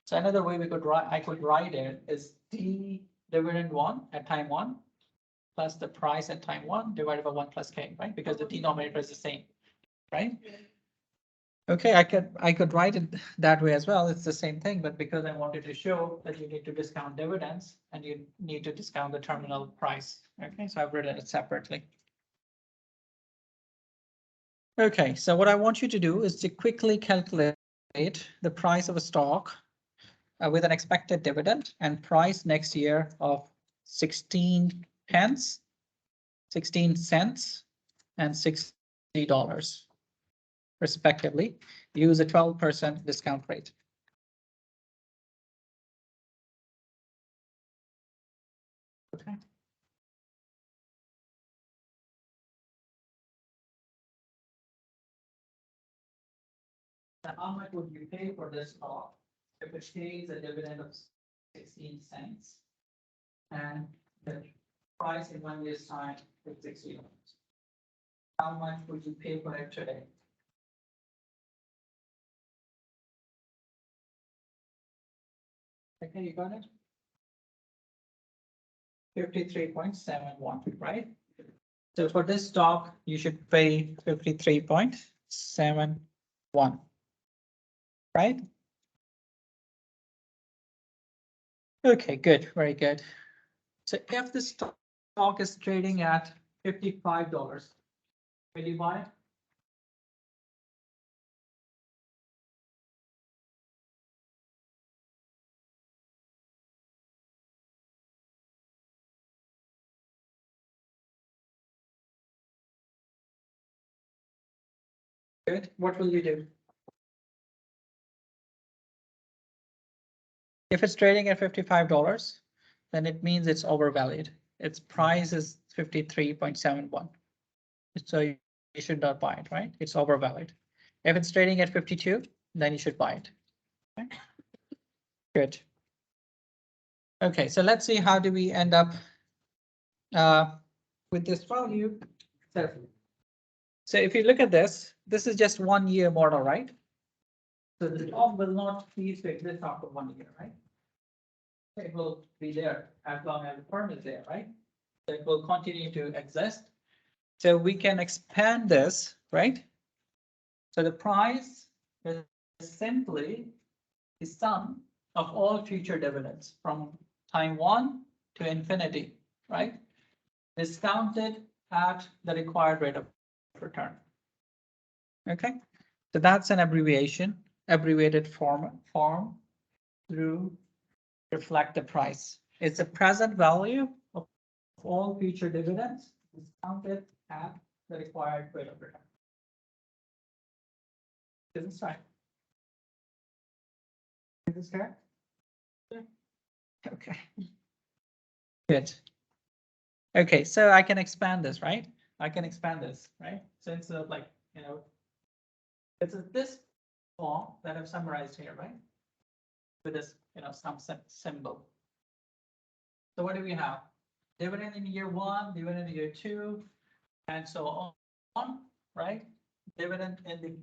So another way I could write it is T dividend 1 at time 1 plus the price at time 1 divided by 1 plus K, right? Because the denominator is the same, right? Okay, I could write it that way as well. It's the same thing, but because I wanted to show that you need to discount dividends and you need to discount the terminal price. Okay, so I've written it separately. Okay, so what I want you to do is to quickly calculate the price of a stock with an expected dividend and price next year of 16 pence, 16 cents, and $60 respectively. Use a 12% discount rate. Okay. Now, how much would you pay for this stock if it pays a dividend of 16 cents and the price in 1 year's time is $60? How much would you pay for it today? Okay, you got it? 53.71, right? So for this stock, you should pay 53.71, right? Okay, good, very good. So if the stock is trading at $55, will you buy it? Good. What will you do? If it's trading at $55, then it means it's overvalued. Its price is 53.71. So you should not buy it, right? It's overvalued. If it's trading at 52, then you should buy it. Okay. Good. Okay, so let's see how do we end up with this value. So if you look at this, this is just 1 year model, right? So the top will not cease to exist after 1 year, right? It will be there as long as the firm is there, right? So it will continue to exist. So we can expand this, right? So the price is simply the sum of all future dividends from time 1 to infinity, right? Discounted at the required rate of return. Okay, so that's an abbreviated form through reflect the price. It's the present value of all future dividends discounted at the required rate of return. Is this right? Is this correct? Yeah. Okay. Good. Okay, so I can expand this, right? I can expand this, right? So instead of like, it's this form that I've summarized here, right? With this, some symbol. So what do we have? Dividend in year 1, dividend in year 2, and so on, right? Dividend in the,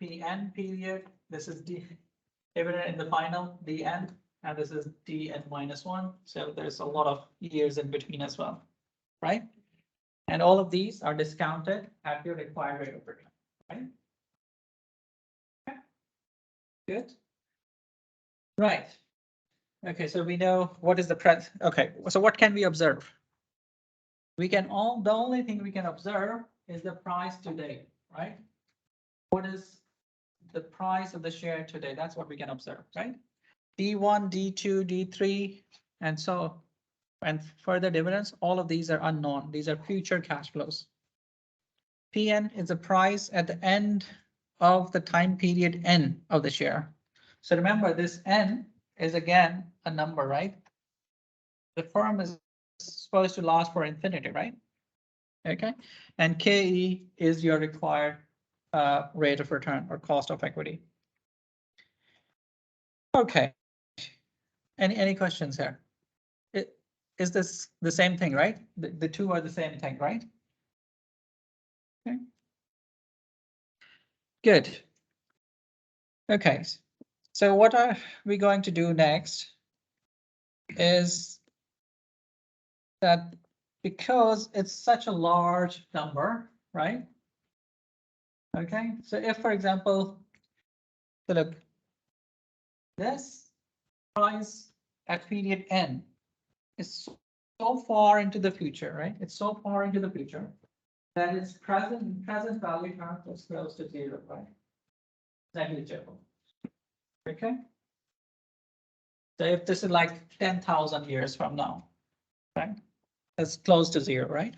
PN period. This is dividend in the final DN, and this is DN -1. So there's a lot of years in between as well, right? And all of these are discounted at your required rate of return, right? Okay. Good. Right. Okay, so we know what is the okay, so what can we observe? The only thing we can observe is the price today, right? What is the price of the share today? That's what we can observe, right? D1, D2, D3, and so, and further dividends, all of these are unknown. These are future cash flows. PN is the price at the end of the time period N of the share. So remember, this N is again a number, right? The firm is supposed to last for infinity, right? Okay, and KE is your required rate of return or cost of equity. Okay, any questions here? Is this the same thing, right? The two are the same thing, right? Okay. Good. Okay, so what are we going to do next is that because it's such a large number, right? Okay, so if, for example, so look, this price at period N is so far into the future, right? It's so far into the future that its present value term is close to 0, right? Negligible. Okay. So if this is like 10,000 years from now, right? That's close to 0, right?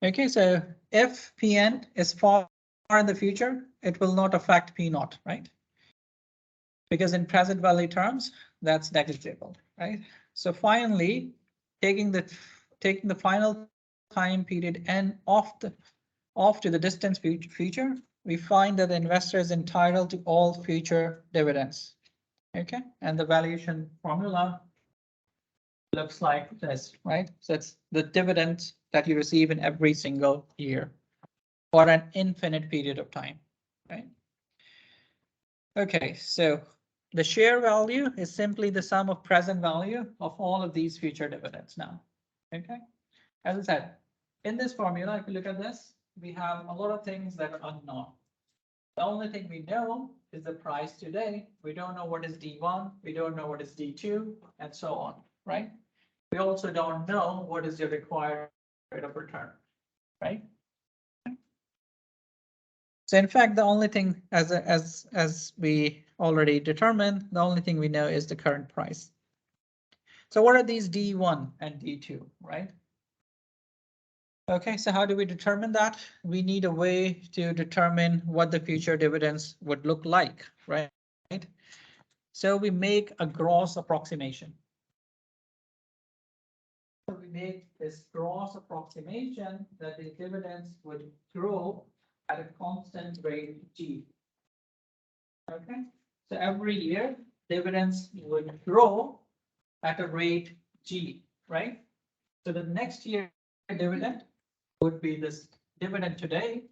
Okay, so if Pn is far in the future, it will not affect P0, right? Because in present value terms, that's negligible, right? So finally, taking the final time period N off to the distant future, we find that the investor is entitled to all future dividends. Okay, and the valuation formula looks like this, right? So it's the dividends that you receive in every single year for an infinite period of time, right? Okay, so the share value is simply the sum of present value of all of these future dividends now. Okay, as I said, in this formula, if you look at this, we have a lot of things that are unknown. The only thing we know is the price today. We don't know what is D1, we don't know what is D2, and so on, right? We also don't know what is your required rate of return, right? So in fact, the only thing as we already determined, the only thing we know is the current price. So what are these D1 and D2, right? Okay, so how do we determine that? We need a way to determine what the future dividends would look like, right? So we make a gross approximation. So we make this gross approximation that the dividends would grow at a constant rate G. Okay, so every year dividends would grow at a rate G, right? So the next year dividend would be this dividend today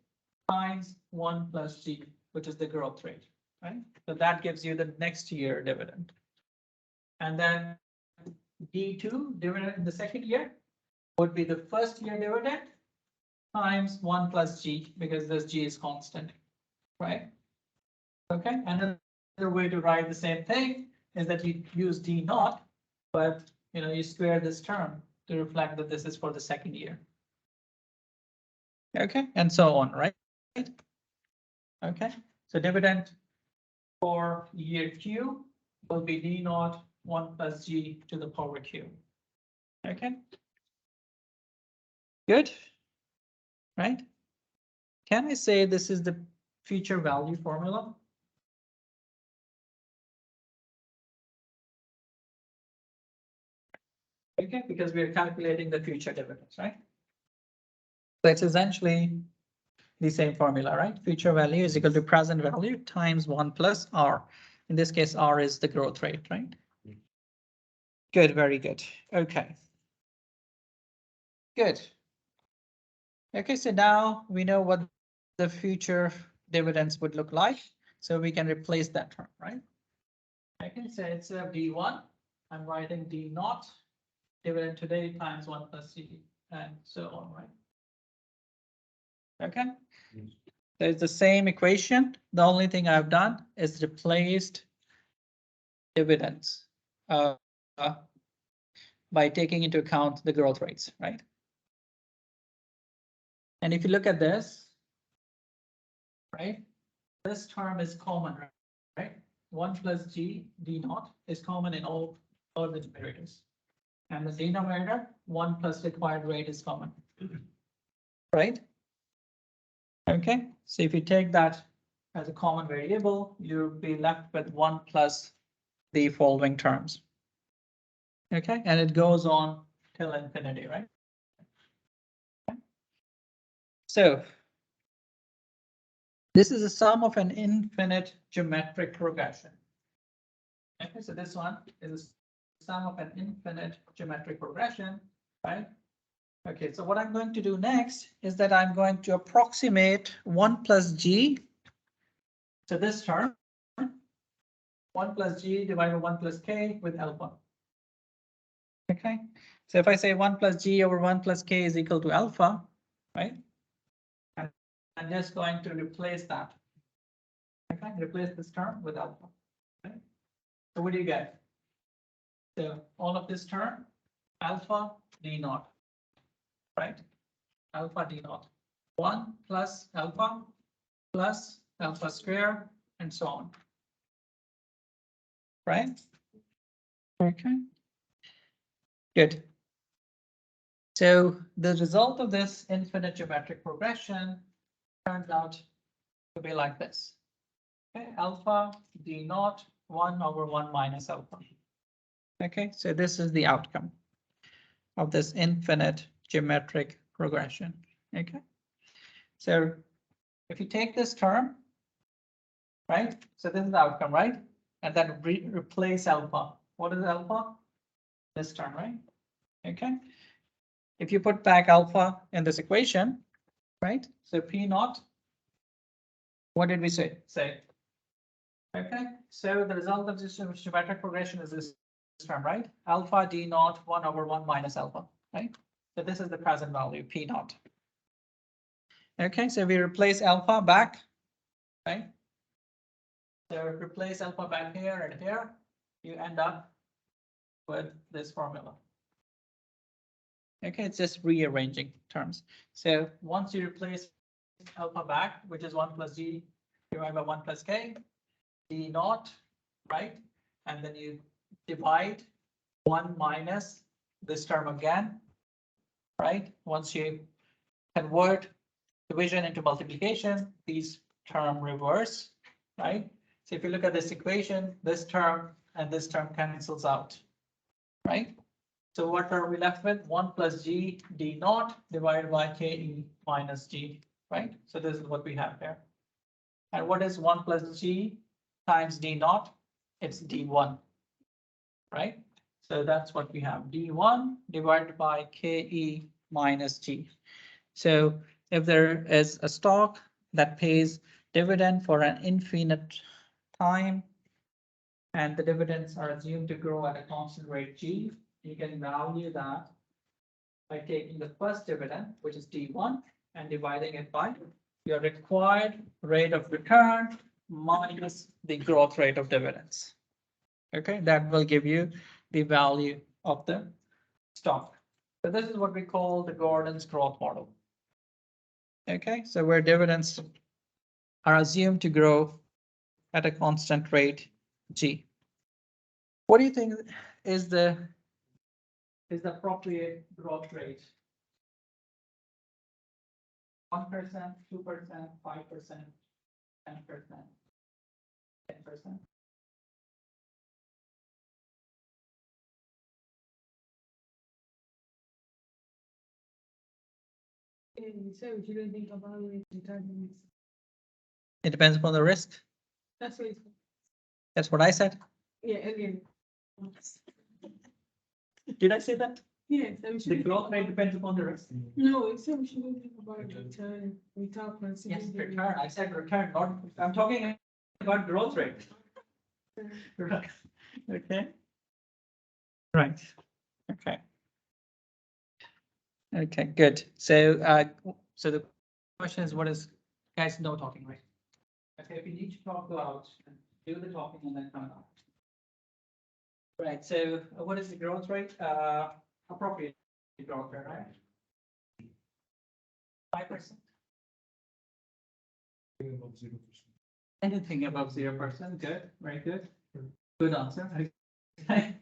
times 1 plus G, which is the growth rate, right? So that gives you the next year dividend. And then D2 dividend in the second year would be the first year dividend times 1 plus G, because this G is constant, right? Okay, another way to write the same thing is that you use D naught, but you square this term to reflect that this is for the second year. Okay, and so on, right? Okay, so dividend for year Q will be D naught 1 plus G to the power Q. Okay. Good. Right? Can I say this is the future value formula? Okay, because we are calculating the future dividends, right? So it's essentially the same formula, right? Future value is equal to present value times 1 plus R. In this case, R is the growth rate, right? Good, very good. Okay. Good. Okay, so now we know what the future dividends would look like. So we can replace that term, right? Okay, so instead of D1, I'm writing D naught dividend today times 1 plus C and so on, right? Okay, so it's the same equation. The only thing I've done is replaced dividends by taking into account the growth rates, right? And if you look at this, right, this term is common, right? 1 plus G D naught is common in all the numerators. And the denominator 1 plus required rate is common, right? Okay, so if you take that as a common variable, you'll be left with 1 plus the following terms. Okay, and it goes on till infinity, right? So this is a sum of an infinite geometric progression. Okay, so this one is a sum of an infinite geometric progression, right? Okay, so what I'm going to do next is that I'm going to approximate 1 plus G to this term, 1 plus G divided by 1 plus K with alpha. Okay, so if I say 1 plus G over 1 plus K is equal to alpha, right? I'm just going to replace that. Okay, replace this term with alpha. Okay. So what do you get? So all of this term, alpha D naught, right? Alpha D naught, 1 plus alpha square and so on. Right? Okay. Good. So the result of this infinite geometric progression turns out to be like this. Okay, alpha D naught 1 over 1 minus alpha. Okay, so this is the outcome of this infinite geometric progression. Okay, so if you take this term, right? So this is the outcome, right? And then replace alpha. What is alpha? This term, right? Okay. If you put back alpha in this equation, right? So P naught, what did we say? Okay, so the result of this geometric progression is this term, right? Alpha D naught 1 over 1 minus alpha, right? So this is the present value, P naught. Okay, so we replace alpha back, right? So replace alpha back here and here, you end up with this formula. Okay, it's just rearranging terms. So once you replace alpha back, which is 1 plus G divided by 1 plus K, D naught, right? And then you divide 1 minus this term again, right? Once you convert division into multiplication, these term reverse, right? So if you look at this equation, this term and this term cancels out, right? So what are we left with? 1 plus G D naught divided by KE minus G, right? So this is what we have here. And what is 1 plus G times D naught? It's D1, right? So that's what we have, D1 divided by KE minus G. So if there is a stock that pays dividend for an infinite time, and the dividends are assumed to grow at a constant rate G. You can value that by taking the first dividend, which is D1, and dividing it by your required rate of return minus the growth rate of dividends. Okay, that will give you the value of the stock. So this is what we call the Gordon's growth model. Okay, so where dividends are assumed to grow at a constant rate G. What do you think is the appropriate growth rate? 1%, 2%, 5%, 10%, 10%. You said we shouldn't think about it determines. It depends upon the risk. That's what it's, That's what I said. yeah, again. Did I say that? Yeah, so we The should. growth rate depends upon the risk. No, it said we shouldn't think about return without Yes, considering. the return. I said return, not, I'm talking about growth rate. Right. Okay. Right. Okay. Okay, good. So, so the question is, what is, guys, no talking, right? Okay, if you need to talk, go out and do the talking and then come out. Right, so what is the growth rate? Appropriate growth rate, right? 5%. Anything above 0%, good, very good. Good answer. Okay.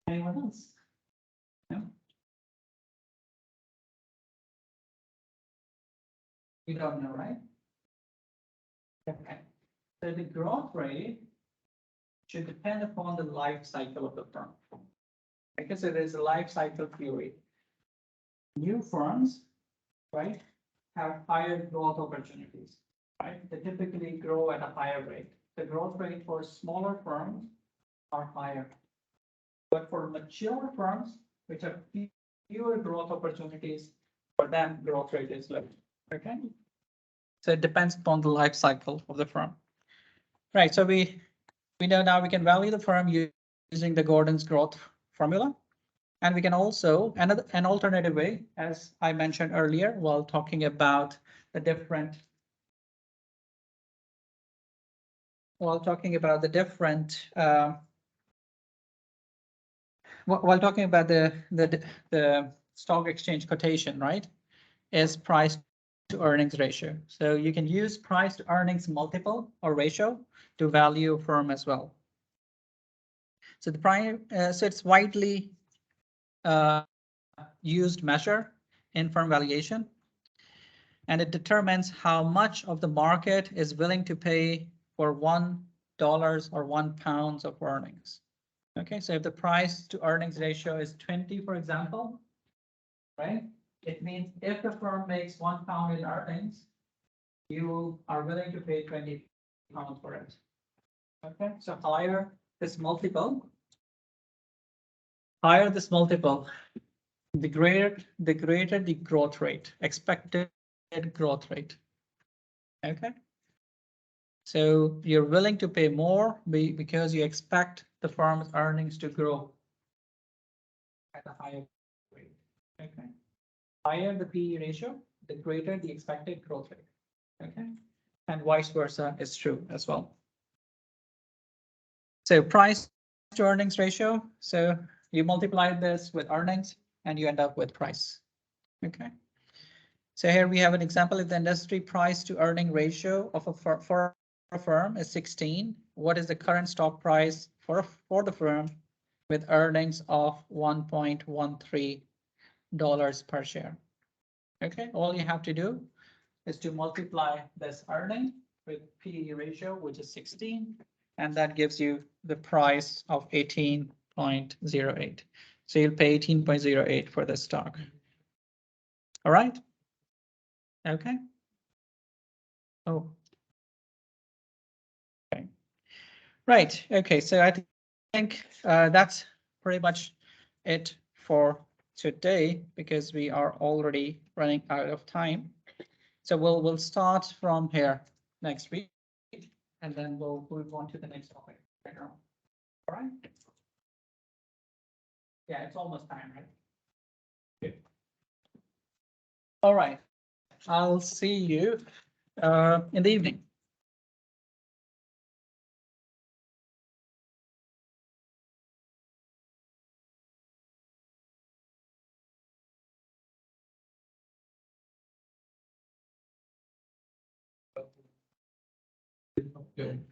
Anyone else? No? You don't know, right? Okay. So the growth rate should depend upon the life cycle of the firm. Because it is a life cycle theory. New firms, right, have higher growth opportunities, right? They typically grow at a higher rate. The growth rate for smaller firms are higher. But for mature firms, which have fewer growth opportunities, for them, growth rate is low. Okay. So it depends upon the life cycle of the firm. Right. So we know now we can value the firm using the Gordon's growth formula. And we can also, an alternative way, as I mentioned earlier, while talking about the different, while talking about the stock exchange quotation, right, is price to earnings ratio. So you can use price to earnings multiple or ratio to value a firm as well. So so it's widely used measure in firm valuation, and it determines how much of the market is willing to pay for $1 or £1 of earnings. Okay, so if the price to earnings ratio is 20, for example, right? It means if the firm makes £1 in earnings, you are willing to pay £20 for it. Okay, so higher this multiple, the greater the growth rate, expected growth rate. Okay. So you're willing to pay more because you expect the firm's earnings to grow at a higher rate. Okay. Higher the PE ratio, the greater the expected growth rate. Okay. And vice versa is true as well. So price to earnings ratio. So you multiply this with earnings and you end up with price. Okay. So here we have an example. If the industry price to earning ratio of for a firm is 16, what is the current stock price for the firm with earnings of $1.13 per share? Okay, all you have to do is to multiply this earning with PE ratio, which is 16, and that gives you the price of 18.08. So you'll pay 18.08 for the stock. All right. Okay. Oh. Okay. Right. Okay. So I think that's pretty much it for today because we are already running out of time. So we'll start from here. next week, and then we'll move on to the next topic. All right? Yeah, it's almost time, right? Good. All right. I'll see you in the evening. Good.